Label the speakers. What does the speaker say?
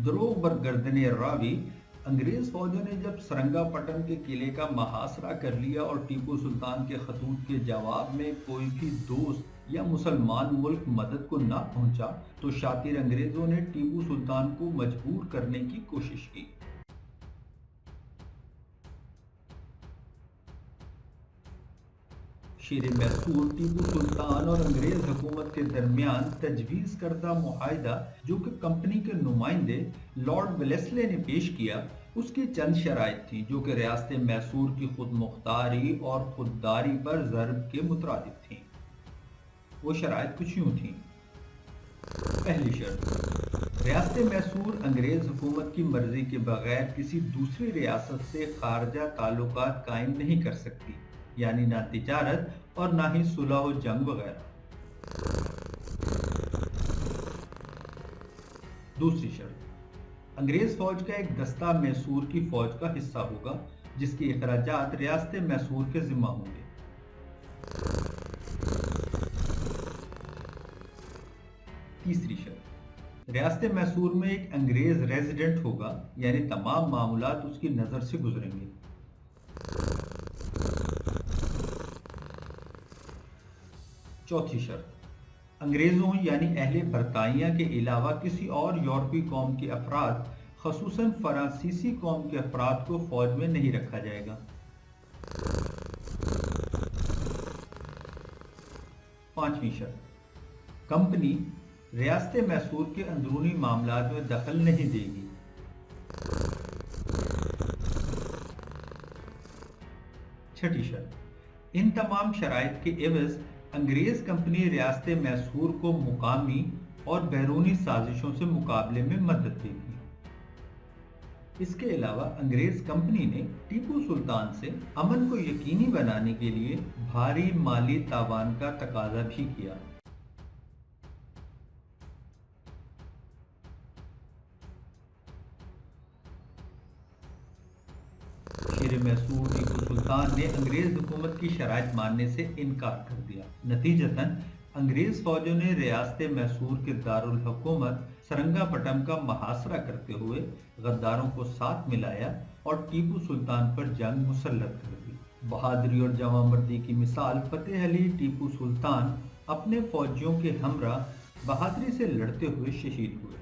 Speaker 1: दरोग बरगर्दन रावी, अंग्रेज फौजों ने जब सरंगापटम के किले का मुहासरा कर लिया और टीपू सुल्तान के खतूत के जवाब में कोई भी दोस्त या मुसलमान मुल्क मदद को ना पहुंचा, तो शातिर अंग्रेजों ने टीपू सुल्तान को मजबूर करने की कोशिश की। शेर मैसूर टीपू सुल्तान और अंग्रेज हुकूमत के दरमियान तजवीज़ करदा मुआहिदा, जो कि कंपनी के नुमाइंदे लॉर्ड वेलेस्ले ने पेश किया, उसकी चंद शराइत थी जो कि रियासत मैसूर की खुद मुख्तारी और खुददारी पर ज़र्ब के मुतरादिफ थीं। वो शराइत कुछ यूँ थीं। पहली शर्त, रियासत मैसूर अंग्रेज हुकूमत की मर्जी के बगैर किसी दूसरी रियासत से खारजा ताल्लुकात कायम नहीं कर सकती, यानी ना तिजारत और ना ही सुलह व जंग वगैरह। दूसरी शर्त, अंग्रेज फौज का एक दस्ता मैसूर की फौज का हिस्सा होगा जिसके अखराजात रियासत मैसूर के जिम्मा होंगे। तीसरी शर्त, रियासत मैसूर में एक अंग्रेज रेजिडेंट होगा, यानी तमाम मामूलात उसकी नजर से गुजरेंगे। चौथी शर्त, अंग्रेजों यानी अहले बरतानिया के अलावा किसी और यूरोपीय कौम के अफराद, खसूसन फ्रांसीसी कौम के अफराद को फौज में नहीं रखा जाएगा। पांचवी शर्त, कंपनी रियासत मैसूर के अंदरूनी मामलात में दखल नहीं देगी। छठी शर्त, इन तमाम शराइत के एवज अंग्रेज कंपनी रियासत मैसूर को मुकामी और बैरूनी साजिशों से मुकाबले में मदद देगी। इसके अलावा अंग्रेज कंपनी ने टीपू सुल्तान से अमन को यकीनी बनाने के लिए भारी माली तावान का तकाजा भी किया। शेर मैसूर टीपू सुल्तान ने अंग्रेज हुकूमत की शराइत मानने से इनकार कर दिया। नतीजतन अंग्रेज फौजों ने रियासत मैसूर के दारुल हुकूमत सरंगापटम का मुहासरा करते हुए गद्दारों को साथ मिलाया और टीपू सुल्तान पर जंग मुसल्लत कर दी। बहादुरी और जवामर्दी की मिसाल फतेह अली टीपू सुल्तान अपने फौजियों के हमरा बहादुरी से लड़ते हुए शहीद हुए।